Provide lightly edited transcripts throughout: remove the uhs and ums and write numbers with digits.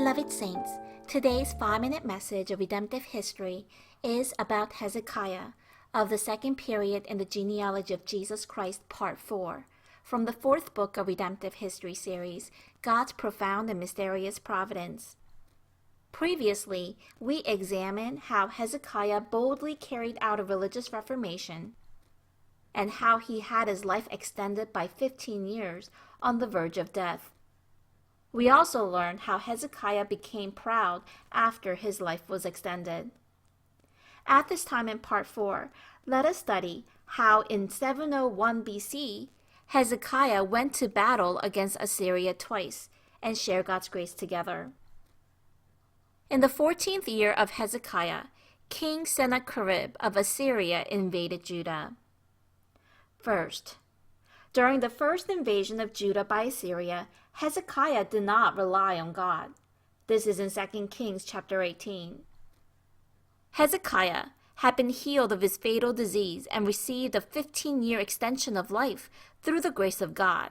Beloved saints, today's 5-minute message of redemptive history is about Hezekiah of the second period in the genealogy of Jesus Christ, Part 4, from the fourth book of Redemptive History series, God's Profound and Mysterious Providence. Previously, we examined how Hezekiah boldly carried out a religious reformation and how he had his life extended by 15 years on the verge of death. We also learned how Hezekiah became proud after his life was extended. At this time in Part 4, let us study how in 701 BC, Hezekiah went to battle against Assyria twice and share God's grace together. In the 14th year of Hezekiah, King Sennacherib of Assyria invaded Judah. First, during the first invasion of Judah by Assyria, Hezekiah did not rely on God. This is in 2 Kings chapter 18. Hezekiah had been healed of his fatal disease and received a 15-year extension of life through the grace of God.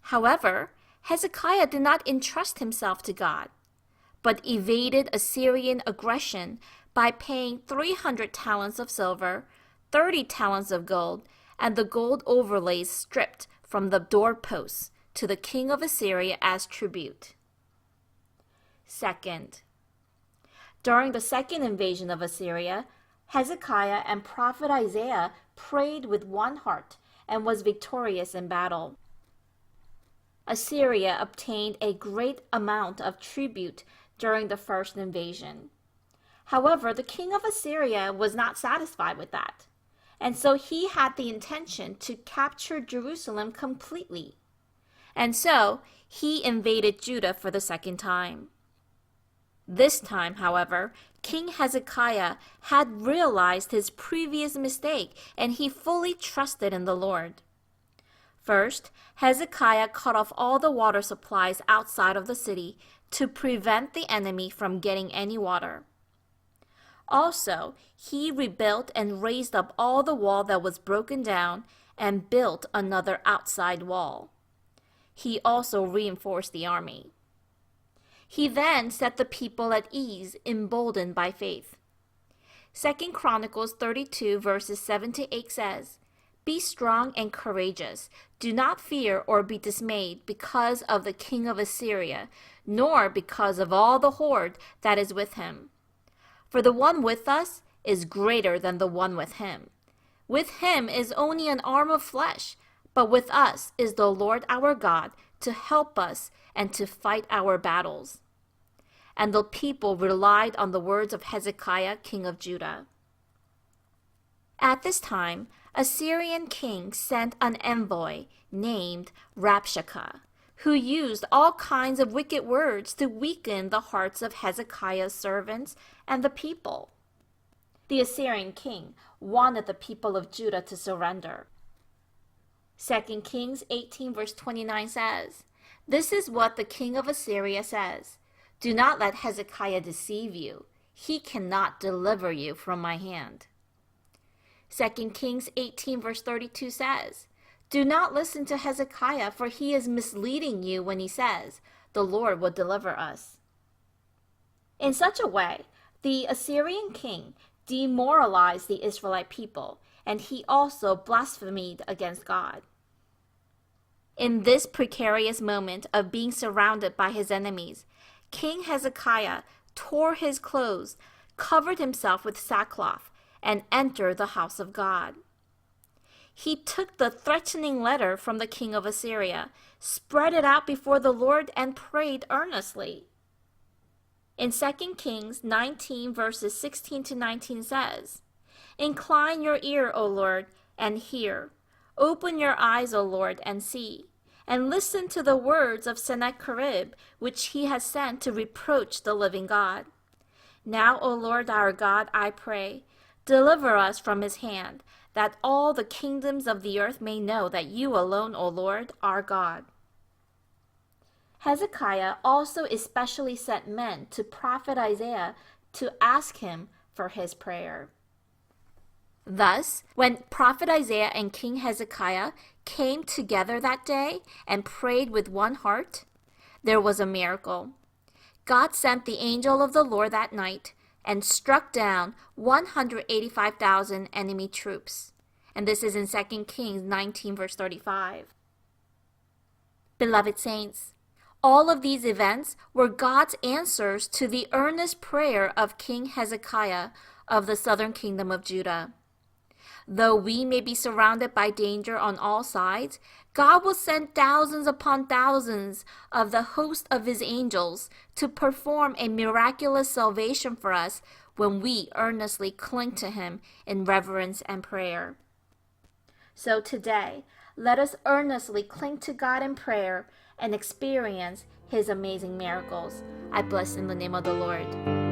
However, Hezekiah did not entrust himself to God, but evaded Assyrian aggression by paying 300 talents of silver, 30 talents of gold, and the gold overlays stripped from the doorposts to the king of Assyria as tribute. Second, during the second invasion of Assyria, Hezekiah and prophet Isaiah prayed with one heart and was victorious in battle. Assyria obtained a great amount of tribute during the first invasion. However, the king of Assyria was not satisfied with that, and so he had the intention to capture Jerusalem completely. And so he invaded Judah for the second time. This time, however, King Hezekiah had realized his previous mistake, and he fully trusted in the Lord. First, Hezekiah cut off all the water supplies outside of the city to prevent the enemy from getting any water. Also, he rebuilt and raised up all the wall that was broken down and built another outside wall. He also reinforced the army. He then set the people at ease, emboldened by faith. 2 Chronicles 32 verses 7 to 8 says, "Be strong and courageous. Do not fear or be dismayed because of the king of Assyria, nor because of all the horde that is with him. For the one with us is greater than the one with him. With him is only an arm of flesh, but with us is the Lord our God to help us and to fight our battles." And the people relied on the words of Hezekiah, king of Judah. At this time, Assyrian king sent an envoy named Rabshakeh, who used all kinds of wicked words to weaken the hearts of Hezekiah's servants and the people. The Assyrian king wanted the people of Judah to surrender. 2 Kings 18 verse 29 says, "This is what the king of Assyria says. Do not let Hezekiah deceive you. He cannot deliver you from my hand." 2 Kings 18 verse 32 says, "Do not listen to Hezekiah, for he is misleading you when he says, 'The Lord will deliver us.'" In such a way, the Assyrian king demoralized the Israelite people, and he also blasphemed against God. In this precarious moment of being surrounded by his enemies, King Hezekiah tore his clothes, covered himself with sackcloth, and entered the house of God. He took the threatening letter from the king of Assyria, spread it out before the Lord, and prayed earnestly. In 2 Kings 19 verses 16 to 19 says, "Incline your ear, O Lord, and hear. Open your eyes, O Lord, and see. And listen to the words of Sennacherib, which he has sent to reproach the living God. Now, O Lord our God, I pray, deliver us from his hand, that all the kingdoms of the earth may know that you alone, O Lord, are God." Hezekiah also especially sent men to prophet Isaiah to ask him for his prayer. Thus, when prophet Isaiah and King Hezekiah came together that day and prayed with one heart, there was a miracle. God sent the angel of the Lord that night and struck down 185,000 enemy troops. And this is in 2 Kings 19 verse 35. Beloved saints, all of these events were God's answers to the earnest prayer of King Hezekiah of the southern kingdom of Judah. Though we may be surrounded by danger on all sides, God will send thousands upon thousands of the host of his angels to perform a miraculous salvation for us when we earnestly cling to him in reverence and prayer. So today, let us earnestly cling to God in prayer and experience his amazing miracles. I bless in the name of the Lord.